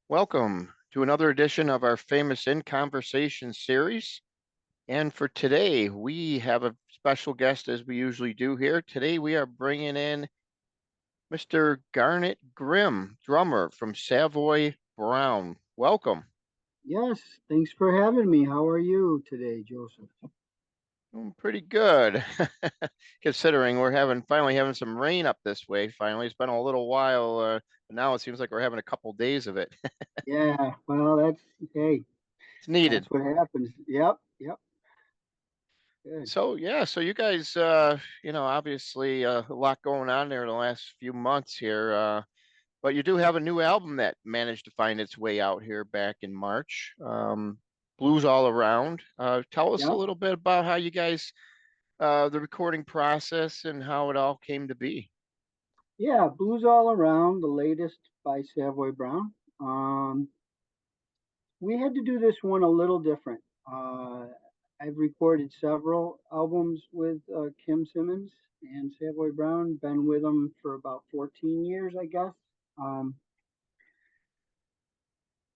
Welcome to another edition of our famous In Conversation series. And for today, we have a special guest as we usually do here. Today, we are bringing in Mr. Garnet Grimm, drummer from Savoy Brown. Welcome. Yes, thanks for having me. How are you today, Joseph? Pretty good, considering we're finally having some rain up this way. Finally, it's been a little while, but now it seems like we're having a couple days of it. Yeah, well, hey, It's needed. that's what happens. Yep, good. So you guys, obviously a lot going on there in the last few months here, but you do have a new album that managed to find its way out here back in March. Blues All Around. Tell us a Yep, little bit about how you guys, the recording process and how it all came to be. yeah, Blues All Around, the latest by Savoy Brown. Um, we had to do this one a little different. I've recorded several albums with Kim Simmons and Savoy Brown, been with them for about 14 years, I guess. Um,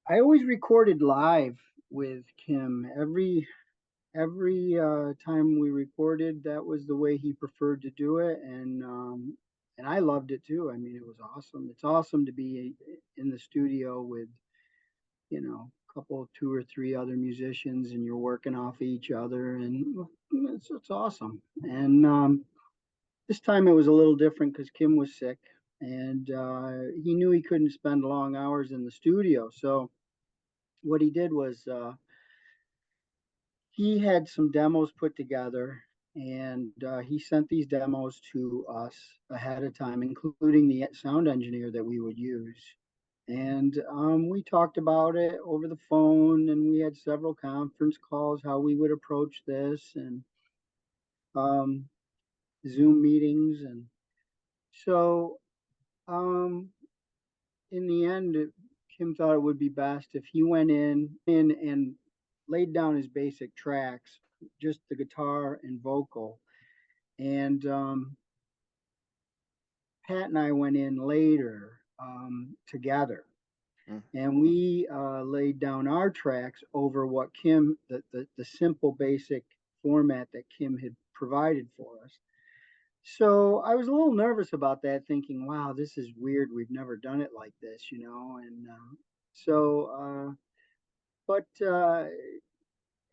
I always recorded live with Kim. Every time we recorded, that was the way he preferred to do it, and I loved it too. I mean, it was awesome. It's awesome to be in the studio with a couple, two or three other musicians, and you're working off each other, and it's awesome. And this time it was a little different because Kim was sick, and he knew he couldn't spend long hours in the studio. So what he did was he had some demos put together, and he sent these demos to us ahead of time, including the sound engineer that we would use. And we talked about it over the phone, and we had several conference calls how we would approach this, and um, Zoom meetings. And so um, in the end, Kim thought it would be best if he went in and laid down his basic tracks, just the guitar and vocal. And Pat and I went in later together, Mm. and we laid down our tracks over what the simple basic format that Kim had provided for us. So I was a little nervous about that, thinking, "Wow, this is weird. We've never done it like this, you know." And so, but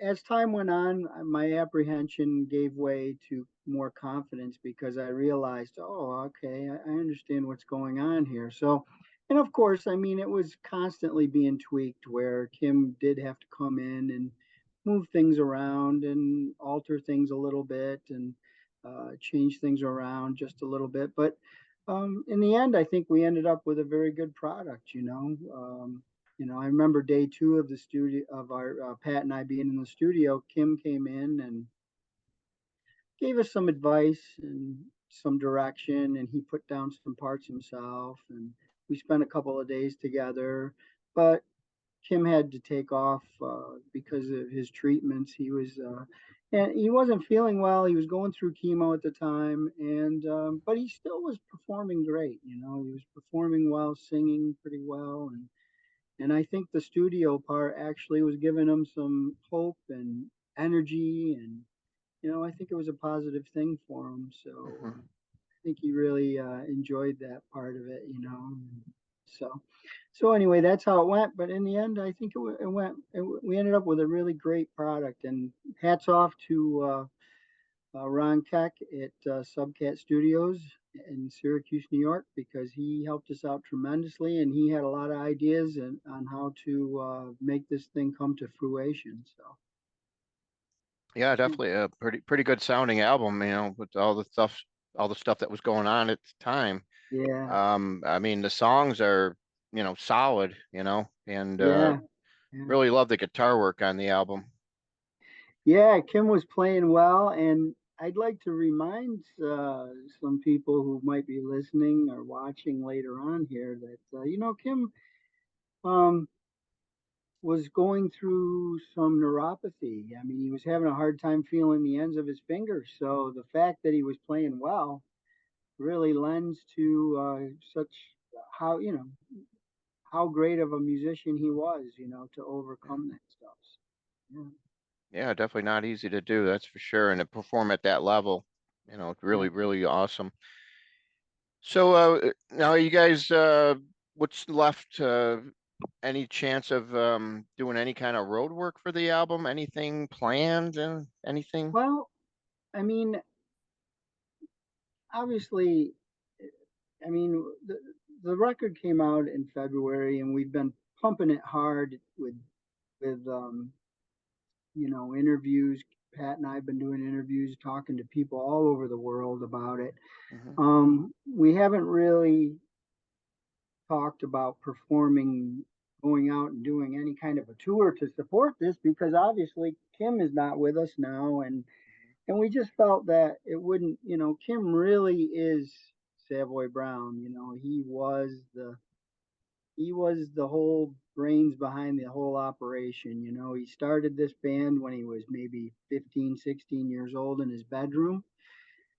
as time went on, my apprehension gave way to more confidence because I realized, oh, okay, I understand what's going on here. So, and of course, I mean, it was constantly being tweaked where Kim did have to come in and move things around and alter things a little bit and change things around just a little bit. But in the end, I think we ended up with a very good product, you know. I remember day two of the studio of our Pat and I being in the studio. Kim came in and gave us some advice and some direction, and he put down some parts himself, and we spent a couple of days together. But Kim had to take off because of his treatments. And he wasn't feeling well. He was going through chemo at the time, and but he still was performing great. You know, he was performing well, singing pretty well, and I think the studio part actually was giving him some hope and energy, and I think it was a positive thing for him. So Mhm. I think he really enjoyed that part of it. So so anyway, that's how it went. But in the end, I think we ended up with a really great product. And hats off to Ron Keck at Subcat Studios in Syracuse, New York, because he helped us out tremendously, and he had a lot of ideas on how to make this thing come to fruition. So, Yeah, yeah, definitely a pretty good sounding album, with all the stuff that was going on at the time. yeah, I mean, the songs are, solid, and yeah, yeah. really love the guitar work on the album. Yeah, Kim was playing well, and I'd like to remind some people who might be listening or watching later on here that Kim um, was going through some neuropathy. I mean, he was having a hard time feeling the ends of his fingers. So the fact that he was playing well really lends to such how how great of a musician he was, to Yeah. overcome that stuff. Yeah, Yeah, definitely not easy to do, that's for sure. And to perform at that level, yeah. really, really awesome. So now you guys, what's left? Any chance of doing any kind of road work for the album? Anything planned and anything? Well, I mean, obviously, I mean, the record came out in February, and we've been pumping it hard with interviews. Pat and I have been doing interviews, talking to people all over the world about it. Hmm. We haven't really talked about performing, going out and doing any kind of a tour to support this because obviously Kim is not with us now, and we just felt that it wouldn't, Kim really is Savoy Brown. He was the whole brains behind the whole operation. He started this band when he was maybe 15, 16 years old in his bedroom,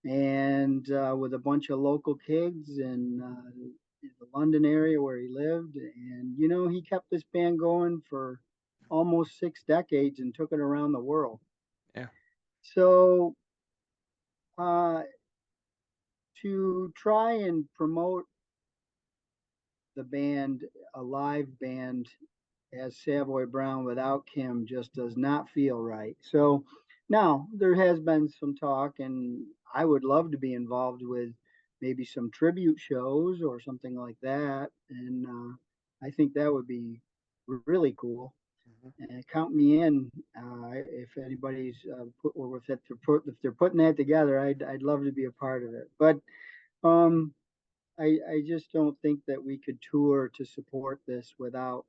and with a bunch of local kids in the London area where he lived. And, he kept this band going for almost 6 decades and took it around the world. Yeah. So, uh, to try and promote the band, a live band, as Savoy Brown without Kim just does not feel right. So now there has been some talk, and I would love to be involved with maybe some tribute shows or something like that. And I think that would be really cool. Hmm. And count me in if anybody's put or if they're putting that together. I'd love to be a part of it. But um, I just don't think that we could tour to support this without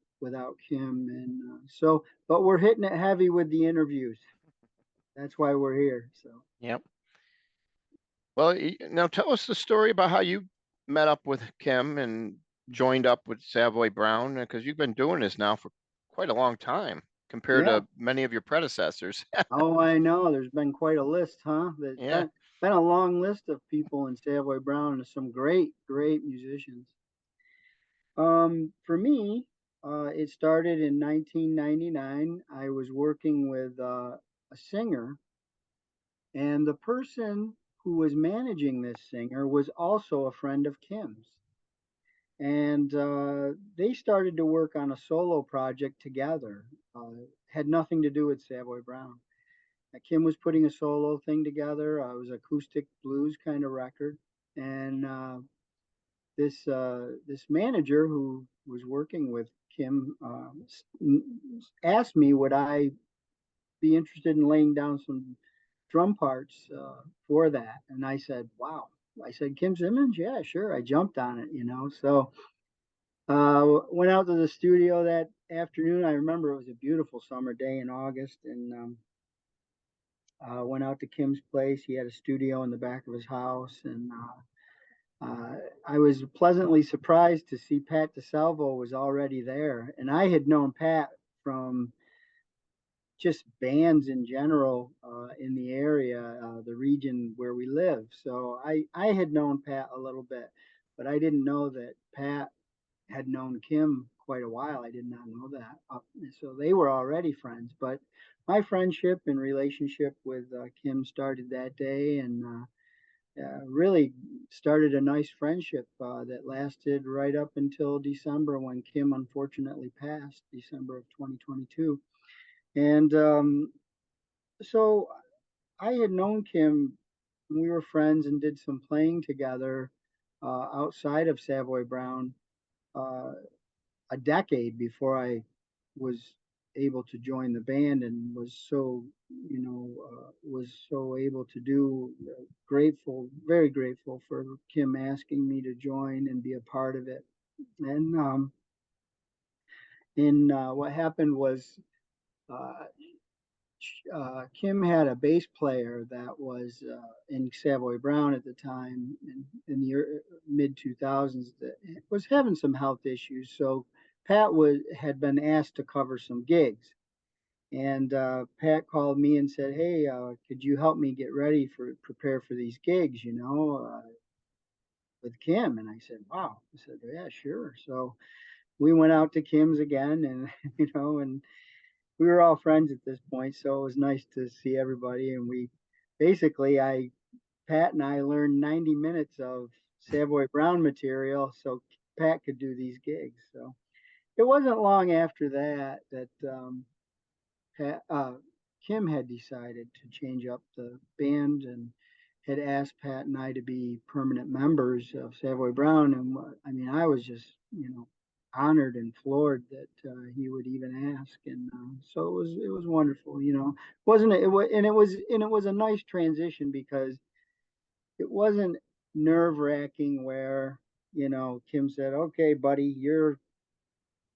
Kim. And but we're hitting it heavy with the interviews. That's why we're here. So Yep. Well, now tell us the story about how you met up with Kim and joined up with Savoy Brown, because you've been doing this now for quite a long time compared yeah. to many of your predecessors. Oh, I know. There's been quite a list, huh? There's Yeah. been a long list of people in Savoy Brown and some great musicians. For me, it started in 1999. I was working with a singer, and the person who was managing this singer was also a friend of Kim's. And they started to work on a solo project together. Had nothing to do with Savoy Brown. Kim was putting a solo thing together. It was acoustic blues kind of record, and this manager who was working with Kim asked me would I be interested in laying down some drum parts for that. And I said, wow. I said, Kim Simmons? Yeah, sure. I jumped on it. So went out to the studio that afternoon. I remember it was a beautiful summer day in August, and went out to Kim's place. He had a studio in the back of his house, and I was pleasantly surprised to see Pat DeSalvo was already there. And I had known Pat from just bands in general in the area, the region where we live. So I had known Pat a little bit, but I didn't know that Pat had known Kim quite a while. I did not know that. So they were already friends. But my friendship and relationship with Kim started that day, and really started a nice friendship that lasted right up until December when Kim unfortunately passed, December of 2022. And so I had known Kim. We were friends and did some playing together outside of Savoy Brown uh, a decade before I was able to join the band, and was so able to do. Grateful, very grateful for Kim asking me to join and be a part of it. And in what happened was. Uh, Kim had a bass player that was in Savoy Brown at the time in the mid 2000s that was having some health issues. So Pat had been asked to cover some gigs, and Pat called me and said, "Hey, could you help me get ready for prepare for these gigs? With Kim." And I said, "Wow." I said, "Yeah, sure." So we went out to Kim's again, and and we were all friends at this point, so it was nice to see everybody. And we basically, I Pat and I learned 90 minutes of Savoy Brown material, so Pat could do these gigs. So it wasn't long after that Pat, Kim had decided to change up the band and had asked Pat and I to be permanent members of Savoy Brown. And I mean, I was just, honored and floored that he would even ask. And so it was wonderful, wasn't it? And it was a nice transition because it wasn't nerve wracking where, Kim said, okay, buddy,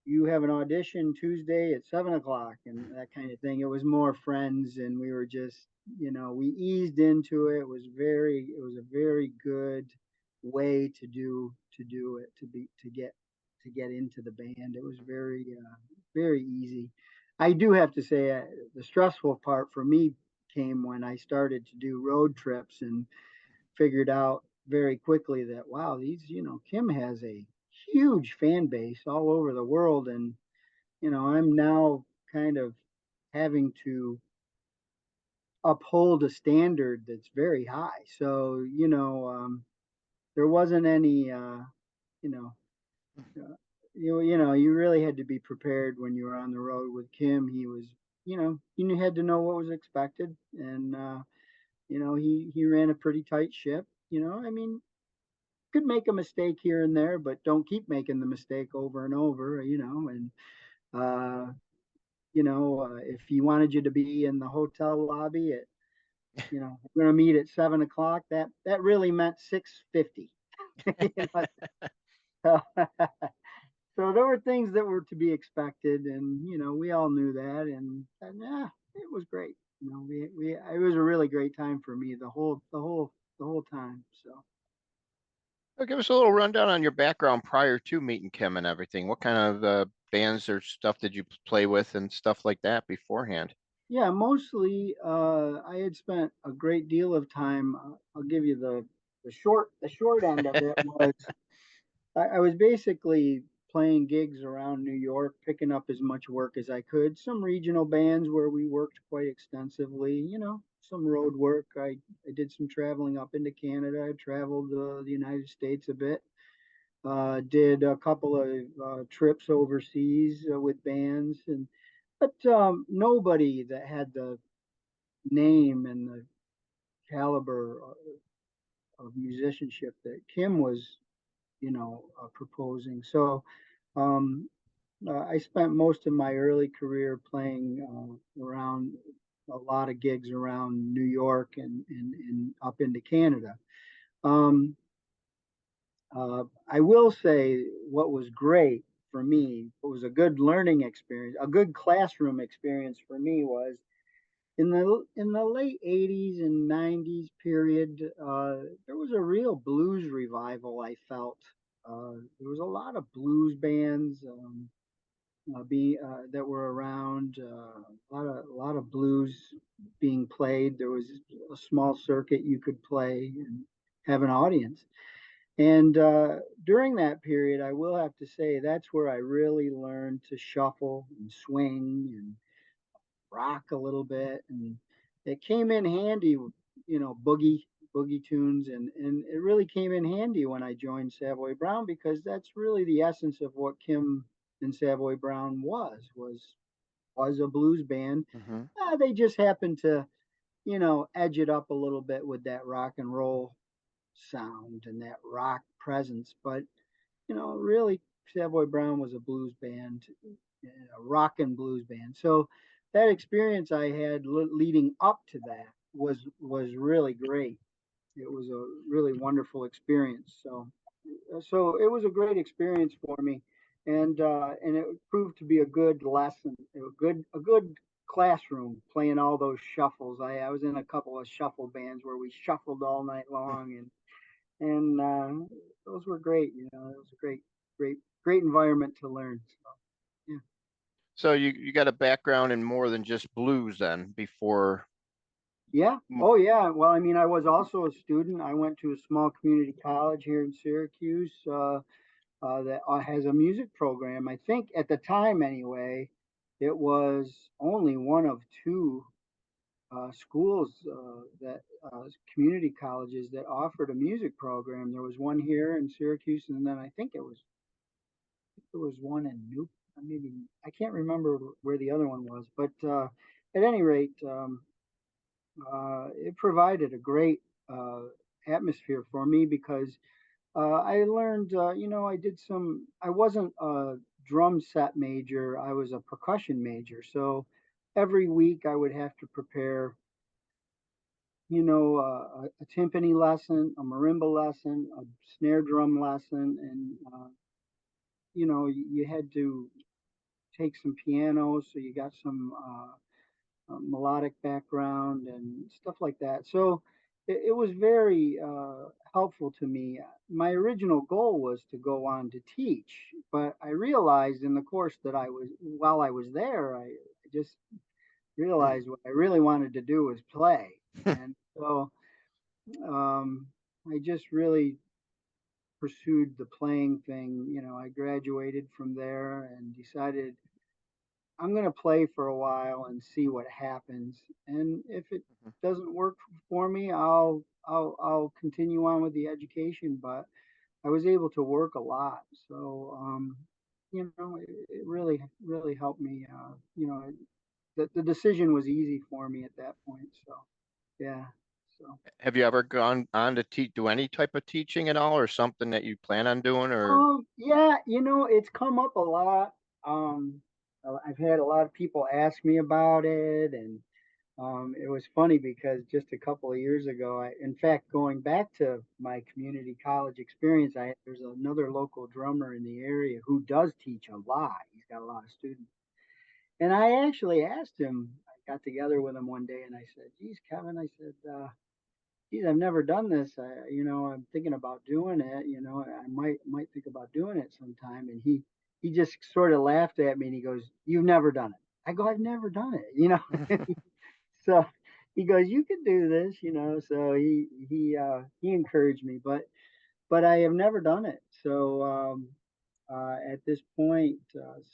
you have an audition Tuesday at 7 o'clock and that kind of thing. It was more friends, and we were just, we eased into it. It was a very good way to do it, to get into the band. It was very easy. I do have to say, the stressful part for me came when I started to do road trips and figured out very quickly that, wow, Kim has a huge fan base all over the world. And I'm now kind of having to uphold a standard that's very high. So there wasn't any you know you really had to be prepared when you were on the road with Kim. He was, you had to know what was expected. And he ran a pretty tight ship. I mean, could make a mistake here and there, but don't keep making the mistake over and over. And uh, if he wanted you to be in the hotel lobby at, we're going to meet at 7 o'clock, that really meant 6:50. you know, so, so there were things that were to be expected, and we all knew that, and yeah, it was great. It was a really great time for me the whole time. So Well, give us a little rundown on your background prior to meeting Kim and everything. What kind of bands or stuff did you play with and stuff like that beforehand? yeah, mostly I had spent a great deal of time. I'll give you the short end of it was I was basically playing gigs around New York, picking up as much work as I could. Some regional bands where we worked quite extensively, some road work. I did some traveling up into Canada. I traveled the United States a bit. Did a couple of trips overseas with bands, but nobody that had the name and the caliber of musicianship that Kim was, proposing. So um, I spent most of my early career playing around a lot of gigs around New York and up into Canada. Um, I will say what was great for me, what was a good learning experience, a good classroom experience for me was in the late 80s and 90s period. There was a real blues revival. I felt there was a lot of blues bands that were around. A lot of blues being played. There was a small circuit you could play and have an audience. And during that period, I will have to say that's where I really learned to shuffle and swing and rock a little bit, and it came in handy, boogie tunes, and it really came in handy when I joined Savoy Brown because that's really the essence of what Kim and Savoy Brown was a blues band. Hmm. They just happened to edge it up a little bit with that rock and roll sound and that rock presence, but really, Savoy Brown was a blues band, a rock and blues band. So that experience I had leading up to that was really great. It was a really wonderful experience. So it was a great experience for me, and it proved to be a good lesson, a good classroom playing all those shuffles. I was in a couple of shuffle bands where we shuffled all night long, and those were great. It was a great environment to learn. So yeah, So you got a background in more than just blues then before. yeah, Mm. oh yeah. Well, I mean, I was also a student. I went to a small community college here in Syracuse. that has a music program. I think at the time, anyway, it was only one of two schools that community colleges that offered a music program. There was one here in Syracuse, and then I think it was one in New. Maybe I can't remember where the other one was, but at any rate, it provided a great uh, atmosphere for me because I learned, I did some, I wasn't a drum set major, I was a percussion major. So every week I would have to prepare, a timpani lesson, a marimba lesson, a snare drum lesson, and, you had to take some piano, so you got some melodic background and stuff like that. So it was very helpful to me. My original goal was to go on to teach, but I realized in the course that while I was there, I just realized what I really wanted to do was play. And so um, I just really pursued the playing thing. I graduated from there and decided I'm going to play for a while and see what happens. And if it doesn't work for me, I'll continue on with the education. But I was able to work a lot, so it really helped me. The decision was easy for me at that point. So yeah, so. Have you ever gone on to do any type of teaching at all, or something that you plan on doing, or? Yeah, it's come up a lot. I've had a lot of people ask me about it, and it was funny because just a couple of years ago, in fact, going back to my community college experience, there's another local drummer in the area who does teach a lot. He's got a lot of students, and I actually asked him. I got together with him one day, and I said, "Geez, Kevin," I said, geez, I've never done this. I'm thinking about doing it. I might think about doing it sometime." And he just sort of laughed at me and he goes, "You've never done it." I go, "I've never done it." So he goes, "You can do this." So he encouraged me, but I have never done it. So at this point,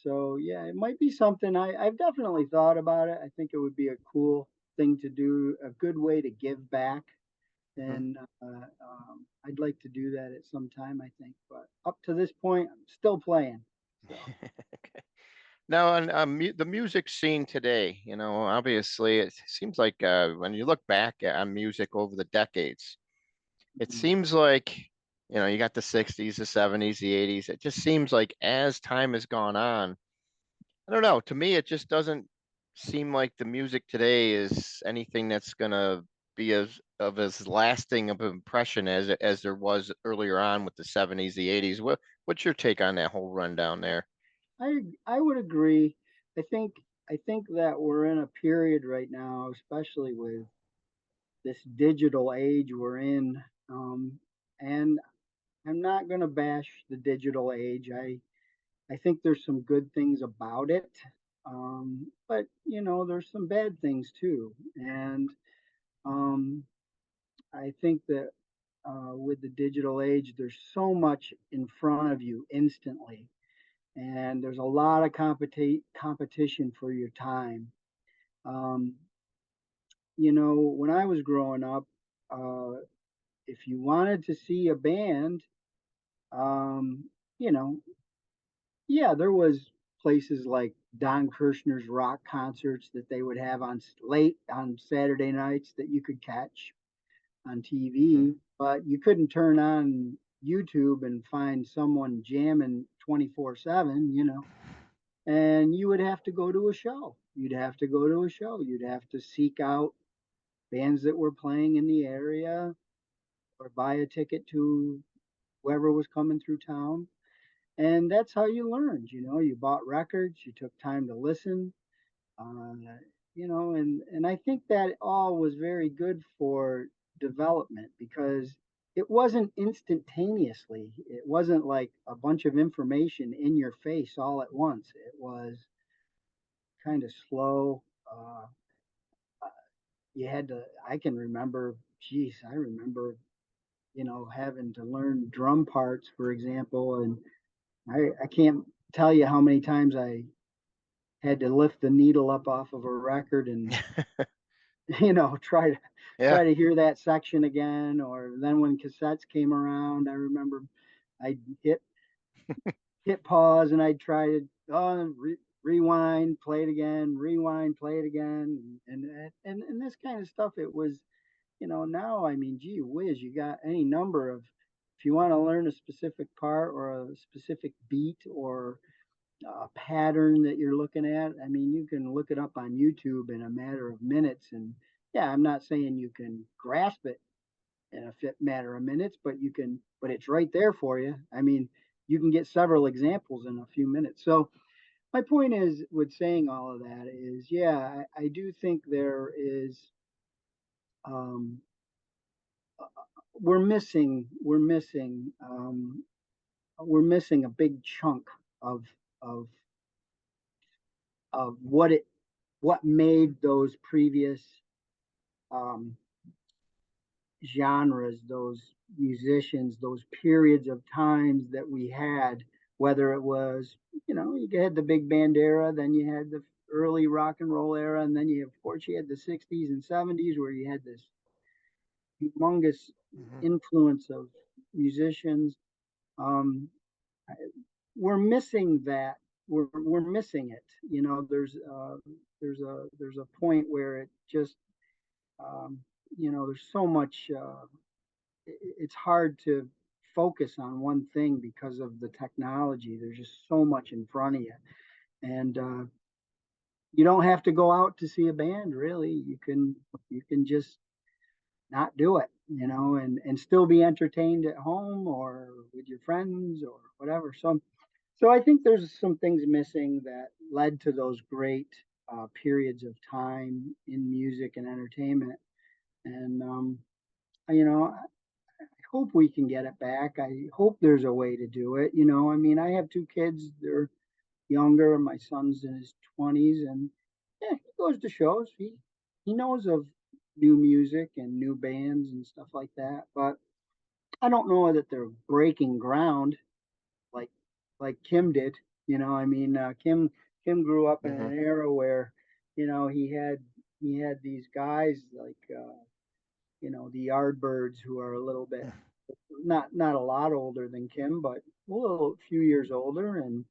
so yeah, it might be something I've definitely thought about it. I think it would be a cool thing to do, a good way to give back, and I'd like to do that at some time, I think. But up to this point, I'm still playing. So Okay. Now, on the music scene today, obviously it seems like when you look back on music over the decades, it mm, seems like, you got the 60s, the 70s, the 80s. It just seems like as time has gone on, I don't know. To me, it just doesn't seem like the music today is anything that's gonna be as lasting of an impression as there was earlier on with the 70s, the 80s. What's your take on that whole rundown there? I would agree. I think I think that we're in a period right now, especially with this digital age we're in. And I'm not going to bash the digital age. I think there's some good things about it, but there's some bad things too. And um, I think that with the digital age, there's so much in front of you instantly, and there's a lot of competition for your time. Um, when I was growing up, uh, if you wanted to see a band, um, you know, yeah, there was places like Don Kirshner's rock concerts that they would have on late on Saturday nights that you could catch on Mhm. TV, but you couldn't turn on YouTube and find someone jamming 24/7. And you would have to go to a show. You'd have to go to a show. You'd have to seek out bands that were playing in the area or buy a ticket to whoever was coming through town. And that's how you learned. You bought records, you took time to listen, uh, and I think that all was very good for development because it wasn't instantaneously. It wasn't like a bunch of information in your face all at once. It was kind of slow. You had to, I can remember, geez, I remember, having to learn drum parts, for example, and I can't tell you how many times I had to lift the needle up off of a record and try to Yeah. hear that section again. Or then when cassettes came around, I remember I'd hit pause and I'd try to rewind, play it again, rewind, play it again, and this kind of stuff. It was, now I mean, gee whiz, you got any number of, if you want to learn a specific part or a specific beat or a pattern that you're looking at. I mean, you can look it up on YouTube in a matter of minutes. And yeah, I'm not saying you can grasp it in a matter of minutes, but but it's right there for you. I mean, you can get several examples in a few minutes. So my point is with saying all of that is, yeah, I do think there is, um, we're missing a big chunk of, of, of what made those previous, um, genres, those musicians, those periods of times that we had, whether it was, you had the big band era, then you had the early rock and roll era, and then of course, you had the 60s and 70s where you had this humongous Mhm. influence of musicians. Um, we're missing that. We're missing it. There's a point where it just, um, there's so much. It's hard to focus on one thing because of the technology. There's just so much in front of you, and you don't have to go out to see a band. Really, you can just not do it, and still be entertained at home or with your friends or whatever. So I think there's some things missing that led to those great periods of time in music and entertainment. And I hope we can get it back. I hope there's a way to do it. I mean, I have two kids. They're younger. My son's in his 20s, and yeah, he goes to shows. He knows of new music and new bands and stuff like that. But I don't know that they're breaking ground like Kim did. I mean, Kim grew up in Mhm. an era where, he had these guys like, the Yardbirds, who are a little bit, not a lot older than Kim, but a little few years older. And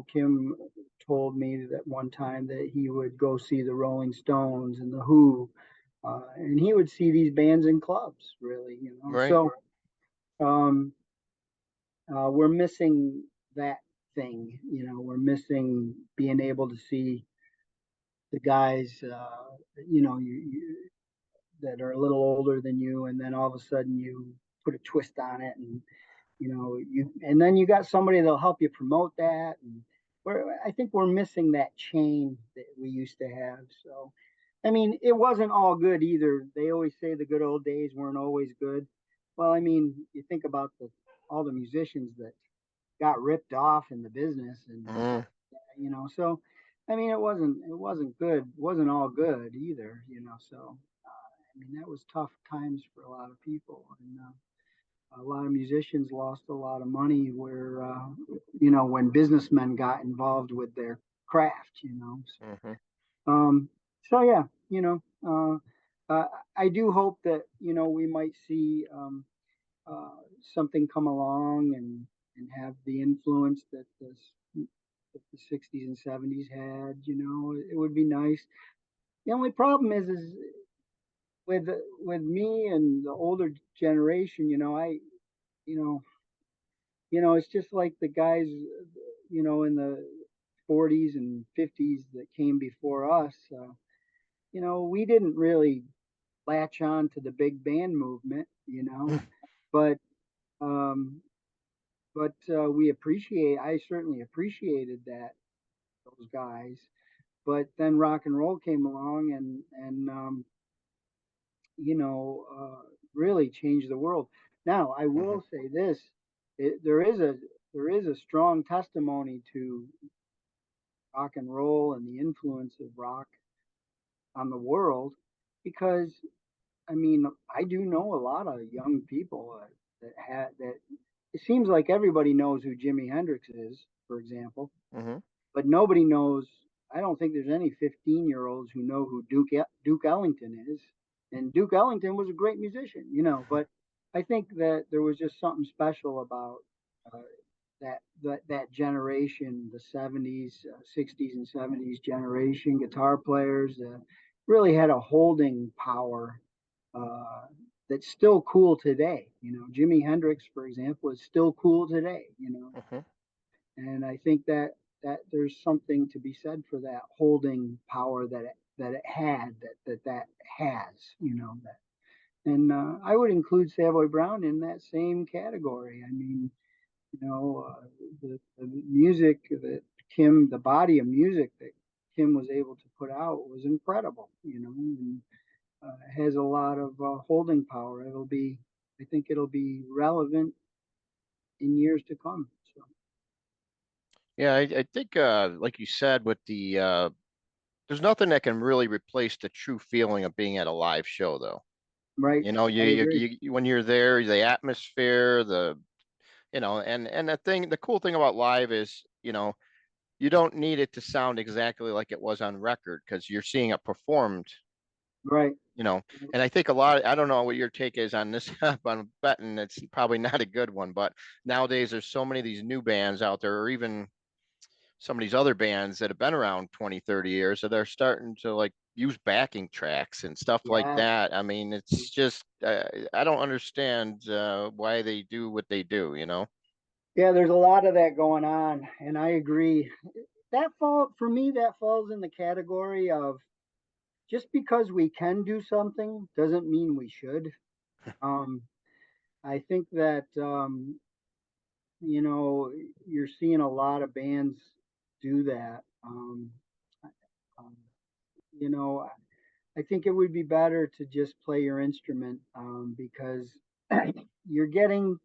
Kim told me that one time that he would go see the Rolling Stones and the Who, and he would see these bands in clubs, really. Right. So um, we're missing that thing. We're missing being able to see the guys, that are a little older than you, and then all of a sudden you put a twist on it, and and then you got somebody that'll help you promote that. And I think we're missing that chain that we used to have. So I mean, it wasn't all good either. They always say the good old days weren't always good. Well, I mean, you think about all the musicians that got ripped off in the business, and Mhm. so I mean, it wasn't good. It wasn't all good either. So I mean, that was tough times for a lot of people. And a lot of musicians lost a lot of money where, when businessmen got involved with their craft. Mhm. Um, so yeah, I do hope that, we might see, uh, something come along and have the influence that the 60s and 70s had. It would be nice. The only problem is with me and the older generation. You know, it's just like the guys, in the 40s and 50s that came before us. We didn't really latch on to the big band movement, but um, I certainly appreciated those guys. But then rock and roll came along and really changed the world. Now, I Mhm. will say this: there is a strong testimony to rock and roll and the influence of rock on the world, because I mean, I do know a lot of young people that had that. it seems like everybody knows who Jimi Hendrix is, for example, Hmm. but nobody knows. I don't think there's any 15-year-olds who know who Duke Ellington is. And Duke Ellington was a great musician, but I think that there was just something special about uh, that generation, the 70s, 60s, and 70s generation guitar players really had a holding power uh, that's still cool today. Jimi Hendrix, for example, is still cool today. Hmm. And I think that there's something to be said for that holding power that it had that has. That. And I would include Savoy Brown in that same category. I mean, the music that the body of music that Kim was able to put out was incredible. And has a lot of holding power. I think it'll be relevant in years to come. So, Yeah, I think, like you said, with there's nothing that can really replace the true feeling of being at a live show, though. right, You know, I agree. when you're there, the atmosphere, and the cool thing about live is, you don't need it to sound exactly like it was on record because you're seeing it performed, Right. you know. And I think I don't know what your take is on this, but I'm betting it's probably not a good one. But nowadays, there's so many of these new bands out there, or even some of these other bands that have been around 20, 30 years that are starting to like use backing tracks and stuff like Yeah. that. I mean, it's just, I don't understand why they do what they do. Yeah, there's a lot of that going on, and I agree. For me, that falls in the category of just because we can do something doesn't mean we should. Um, I think that you know you're seeing a lot of bands do that. Um, you know, I think it would be better to just play your instrument because you're getting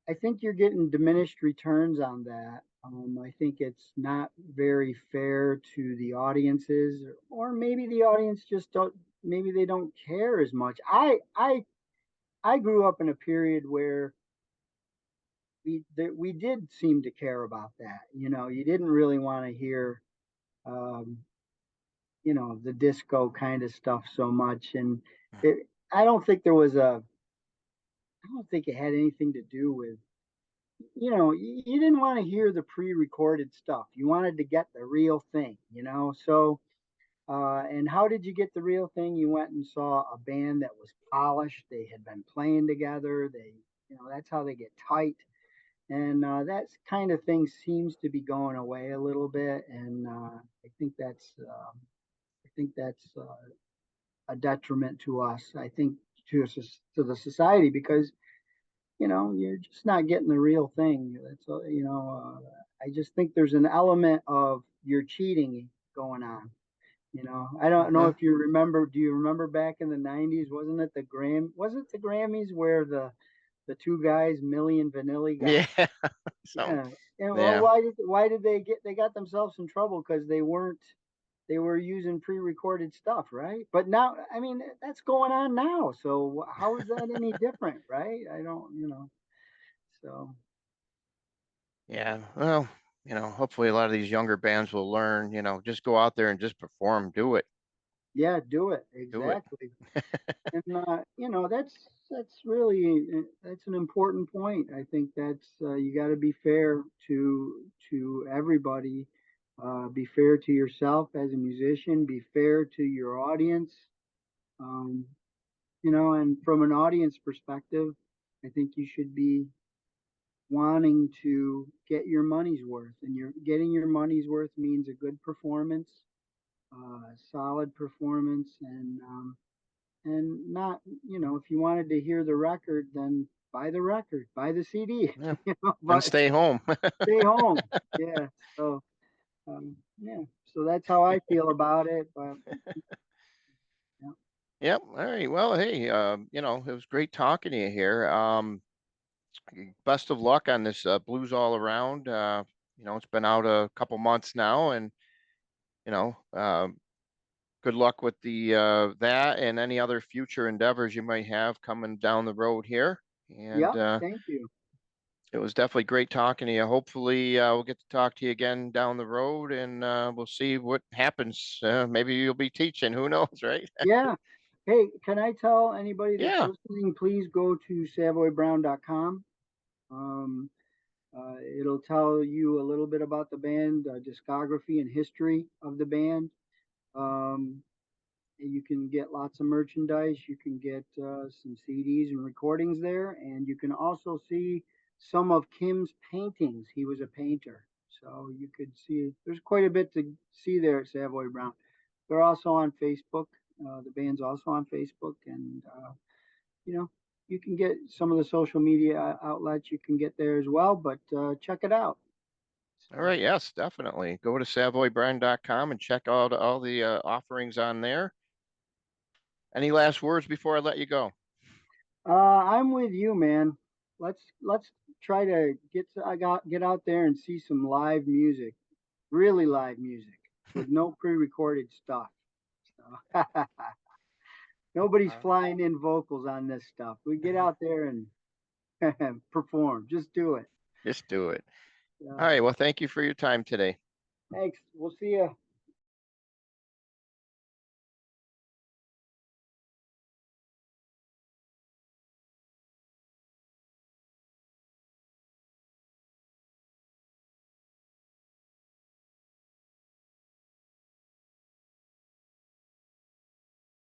I think you're getting diminished returns on that. I think it's not very fair to the audiences, or maybe the audience just don't. Maybe they don't care as much. I grew up in a period where we did seem to care about that. You didn't really want to hear, um, the disco kind of stuff so much, and it. I don't think there was a. I don't think it had anything to do with you didn't want to hear the pre-recorded stuff. You wanted to get the real thing, So, and how did you get the real thing? You went and saw a band that was polished. They had been playing together. That's how they get tight. And that kind of thing seems to be going away a little bit. And I think that's a detriment to us. I think to the society because you're just not getting the real thing. I just think there's an element of you're cheating going on. I don't know Hmm. if you remember. Do you remember back in the '90s? Was it the Grammys where the two guys, Millie and Vanilli, got Yeah. So, yeah. And well, yeah. why did they got themselves in trouble because they were using pre-recorded stuff, right? But now, I mean, that's going on now. So how is that any different, right? I don't, so Yeah. Well, hopefully a lot of these younger bands will learn, just go out there and just perform, do it, yeah, do it do it. exactly. And that's really that's an important point. I think that's you got to be fair to everybody. Be fair to yourself as a musician. Be fair to your audience. Um, and from an audience perspective, I think you should be wanting to get your money's worth, and you're getting your money's worth means a good performance, solid performance, and not, if you wanted to hear the record, then buy the record, buy the CD, Yeah. And but stay home. stay home. Yeah. So, yeah. So that's how I feel about it. But yeah, Yep. All right. Well, hey, it was great talking to you here. Best of luck on this Blues All Around. It's been out a couple months now, and you know, good luck with the that and any other future endeavors you might have coming down the road here. And Yep. Thank you. it was definitely great talking to you. Hopefully, we'll get to talk to you again down the road, and we'll see what happens. Maybe you'll be teaching. Who knows, right? Yeah. Hey, can I tell anybody that's Yeah. listening, please go to savoybrown.com. Um, it'll tell you a little bit about the band, discography and history of the band. Um, you can get lots of merchandise. You can get some CDs and recordings there, and you can also see some of Kim's paintings. He was a painter, so you could see there's quite a bit to see there at Savoy Brown. They're also on Facebook. The band's also on Facebook, and you know you can get some of the social media outlets. You can get there as well, but check it out. All So. right. Yes, definitely. Go to savoybrand.com and check out all the offerings on there. Any last words before I let you go? I'm with you, man. Let's try to get out there and see some live music, really live music with no pre-recorded stuff. So, nobody's All right. flying in vocals on this stuff. We get out there and perform. Just do it. Just do it. All Yeah. right. Well, thank you for your time today. Thanks. We'll see you.